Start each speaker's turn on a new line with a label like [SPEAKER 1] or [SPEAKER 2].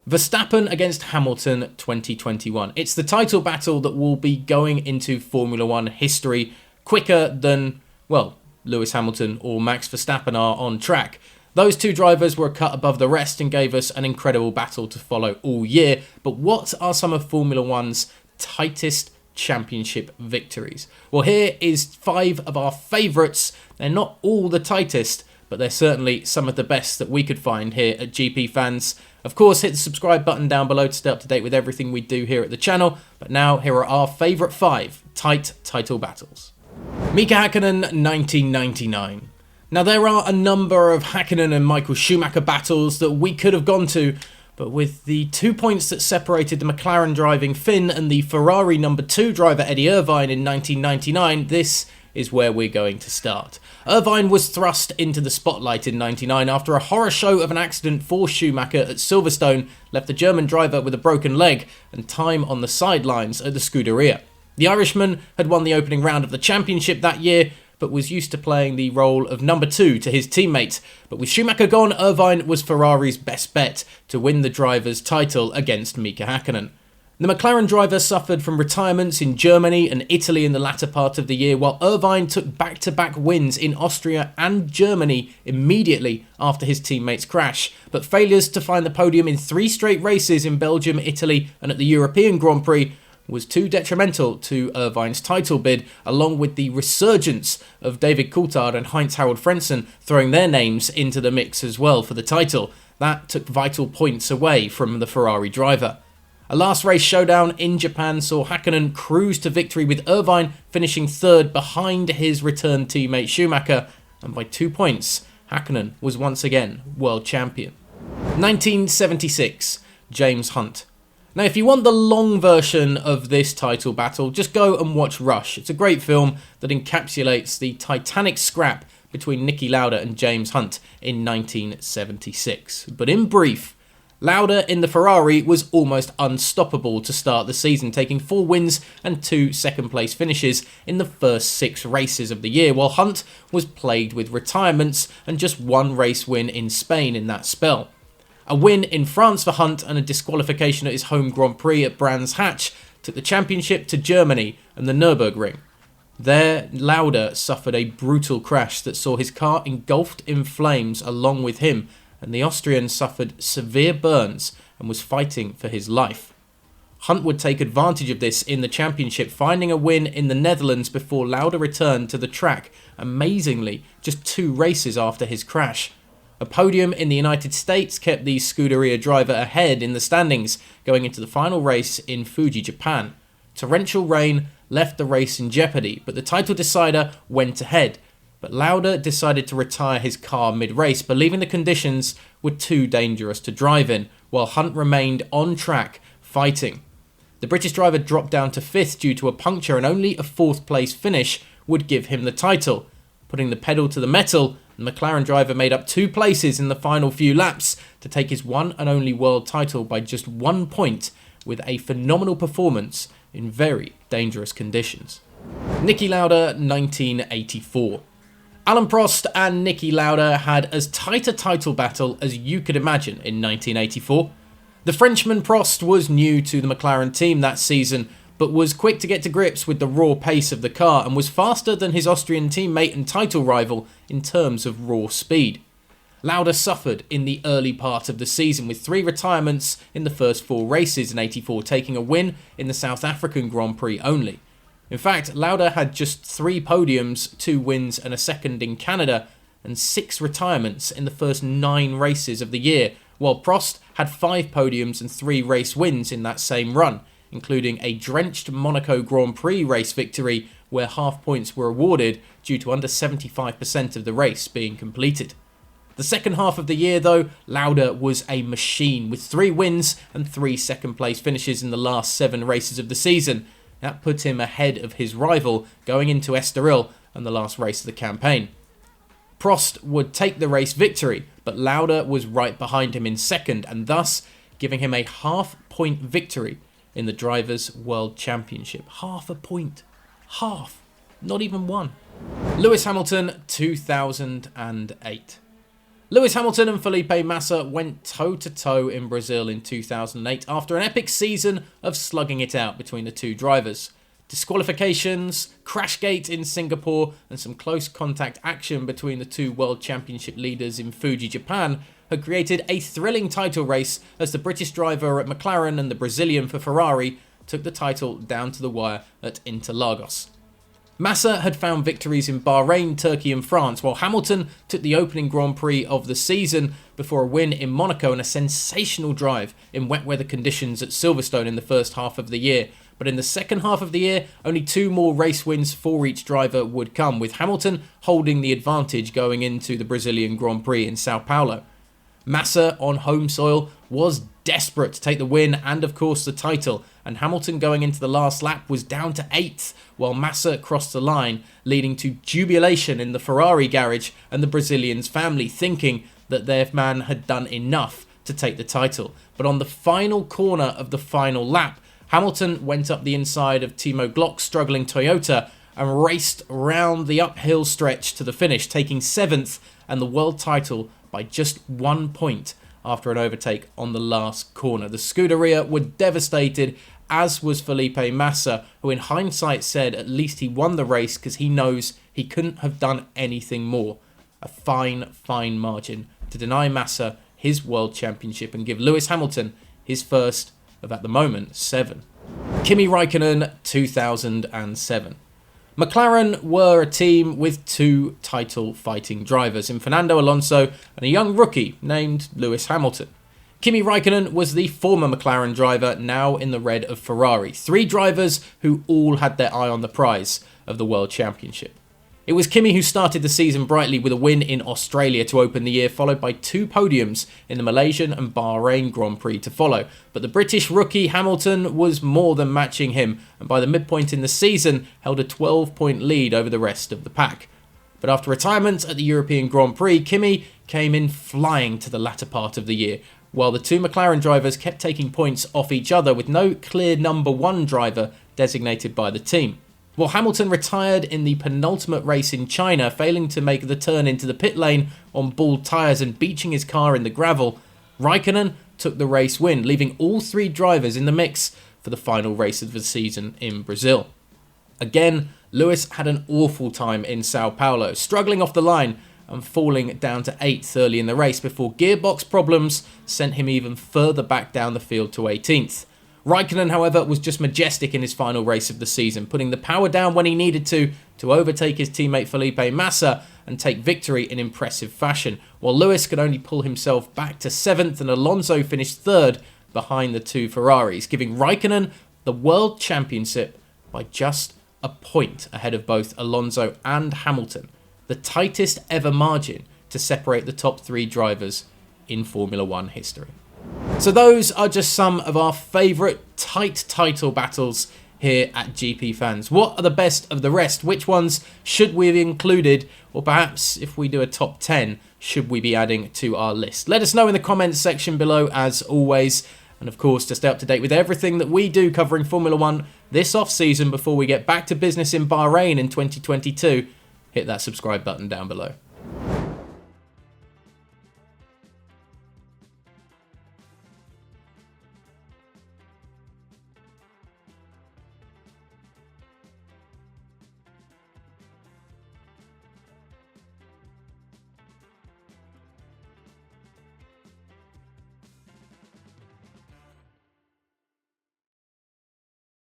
[SPEAKER 1] Verstappen against Hamilton 2021. It's the title battle that will be going into Formula One history quicker than, well, Lewis Hamilton or Max Verstappen are on track. Those two drivers were a cut above the rest and gave us an incredible battle to follow all year. But what are some of Formula One's tightest championship victories? Well, here is 5 of our favourites. They're not all the tightest, but they're certainly some of the best that we could find here at GP Fans. Of course, hit the subscribe button down below to stay up to date with everything we do here at the channel. But now, here are our favourite 5 tight title battles. Mika Hakkinen, 1999. Now, there are a number of Hakkinen and Michael Schumacher battles that we could have gone to, but with the 2 points that separated the McLaren driving Finn and the Ferrari number 2 driver Eddie Irvine in 1999, this is where we're going to start. Irvine was thrust into the spotlight in '99 after a horror show of an accident for Schumacher at Silverstone left the German driver with a broken leg and time on the sidelines at the Scuderia. The Irishman had won the opening round of the championship that year, but was used to playing the role of number 2 to his teammate. But with Schumacher gone, Irvine was Ferrari's best bet to win the driver's title against Mika Hakkinen. The McLaren driver suffered from retirements in Germany and Italy in the latter part of the year, while Irvine took back-to-back wins in Austria and Germany immediately after his teammate's crash. But failures to find the podium in 3 straight races in Belgium, Italy and at the European Grand Prix was too detrimental to Irvine's title bid, along with the resurgence of David Coulthard and Heinz-Harald Frentzen throwing their names into the mix as well for the title. That took vital points away from the Ferrari driver. A last race showdown in Japan saw Hakkinen cruise to victory, with Irvine finishing 3rd behind his returned teammate Schumacher, and by 2 points, Hakkinen was once again world champion. 1976, James Hunt. Now, if you want the long version of this title battle, just go and watch Rush. It's a great film that encapsulates the titanic scrap between Niki Lauda and James Hunt in 1976. But in brief, Lauda in the Ferrari was almost unstoppable to start the season, taking 4 wins and 2 second-place finishes in the first 6 races of the year, while Hunt was plagued with retirements and just 1 race win in Spain in that spell. A win in France for Hunt and a disqualification at his home Grand Prix at Brands Hatch took the championship to Germany and the Nürburgring. There, Lauda suffered a brutal crash that saw his car engulfed in flames along with him, and the Austrian suffered severe burns and was fighting for his life. Hunt would take advantage of this in the championship, finding a win in the Netherlands before Lauda returned to the track, amazingly just 2 races after his crash. A podium in the United States kept the Scuderia driver ahead in the standings going into the final race in Fuji, Japan. Torrential rain left the race in jeopardy, but the title decider went ahead. But Lauda decided to retire his car mid-race, believing the conditions were too dangerous to drive in, while Hunt remained on track, fighting. The British driver dropped down to 5th due to a puncture, and only a 4th place finish would give him the title. Putting the pedal to the metal, the McLaren driver made up 2 places in the final few laps to take his one and only world title by just 1 point, with a phenomenal performance in very dangerous conditions. Niki Lauda, 1984. Alain Prost and Niki Lauda had as tight a title battle as you could imagine in 1984. The Frenchman Prost was new to the McLaren team that season, but was quick to get to grips with the raw pace of the car and was faster than his Austrian teammate and title rival in terms of raw speed. Lauda suffered in the early part of the season, with 3 retirements in the first 4 races in '84, taking a win in the South African Grand Prix only. In fact, Lauda had just 3 podiums, 2 wins and a second in Canada, and 6 retirements in the first 9 races of the year, while Prost had 5 podiums and 3 race wins in that same run, including a drenched Monaco Grand Prix race victory where half points were awarded due to under 75% of the race being completed. The second half of the year, though, Lauda was a machine, with 3 wins and 3 second-place finishes in the last 7 races of the season. That put him ahead of his rival going into Estoril and the last race of the campaign. Prost would take the race victory, but Lauda was right behind him in second, and thus giving him a half-point victory in the Drivers' World Championship. Half a point. Half. Not even 1. Lewis Hamilton, 2008. Lewis Hamilton and Felipe Massa went toe-to-toe in Brazil in 2008 after an epic season of slugging it out between the two drivers. Disqualifications, Crashgate in Singapore, and some close contact action between the two World Championship leaders in Fuji, Japan, had created a thrilling title race as the British driver at McLaren and the Brazilian for Ferrari took the title down to the wire at Interlagos. Massa had found victories in Bahrain, Turkey and France, while Hamilton took the opening Grand Prix of the season before a win in Monaco and a sensational drive in wet weather conditions at Silverstone in the first half of the year. But in the second half of the year, only 2 more race wins for each driver would come, with Hamilton holding the advantage going into the Brazilian Grand Prix in Sao Paulo. Massa, on home soil, was desperate to take the win and of course the title, and Hamilton going into the last lap was down to 8th while Massa crossed the line, leading to jubilation in the Ferrari garage and the Brazilians' family thinking that their man had done enough to take the title. But on the final corner of the final lap, Hamilton went up the inside of Timo Glock's struggling Toyota and raced round the uphill stretch to the finish, taking 7th and the world title by just 1 point after an overtake on the last corner. The Scuderia were devastated, as was Felipe Massa, who in hindsight said at least he won the race because he knows he couldn't have done anything more. A fine margin to deny Massa his world championship and give Lewis Hamilton his first of, at the moment, 7. Kimi Raikkonen, 2007. McLaren were a team with 2 title-fighting drivers in Fernando Alonso and a young rookie named Lewis Hamilton. Kimi Raikkonen was the former McLaren driver, now in the red of Ferrari. 3 drivers who all had their eye on the prize of the World Championship. It was Kimi who started the season brightly with a win in Australia to open the year, followed by 2 podiums in the Malaysian and Bahrain Grand Prix to follow. But the British rookie Hamilton was more than matching him, and by the midpoint in the season held a 12-point lead over the rest of the pack. But after retirement at the European Grand Prix, Kimi came in flying to the latter part of the year, while the 2 McLaren drivers kept taking points off each other with no clear number 1 driver designated by the team. While Hamilton retired in the penultimate race in China, failing to make the turn into the pit lane on bald tyres and beaching his car in the gravel, Raikkonen took the race win, leaving all 3 drivers in the mix for the final race of the season in Brazil. Again, Lewis had an awful time in Sao Paulo, struggling off the line and falling down to 8th early in the race before gearbox problems sent him even further back down the field to 18th. Raikkonen, however, was just majestic in his final race of the season, putting the power down when he needed to overtake his teammate Felipe Massa and take victory in impressive fashion, while Lewis could only pull himself back to 7th and Alonso finished 3rd behind the 2 Ferraris, giving Raikkonen the World Championship by just a point ahead of both Alonso and Hamilton, the tightest ever margin to separate the top 3 drivers in Formula 1 history. So those are just some of our favourite tight title battles here at GP Fans. What are the best of the rest? Which ones should we have included? Or perhaps if we do a top 10, should we be adding to our list? Let us know in the comments section below as always. And of course, to stay up to date with everything that we do covering Formula 1 this off-season before we get back to business in Bahrain in 2022, hit that subscribe button down below.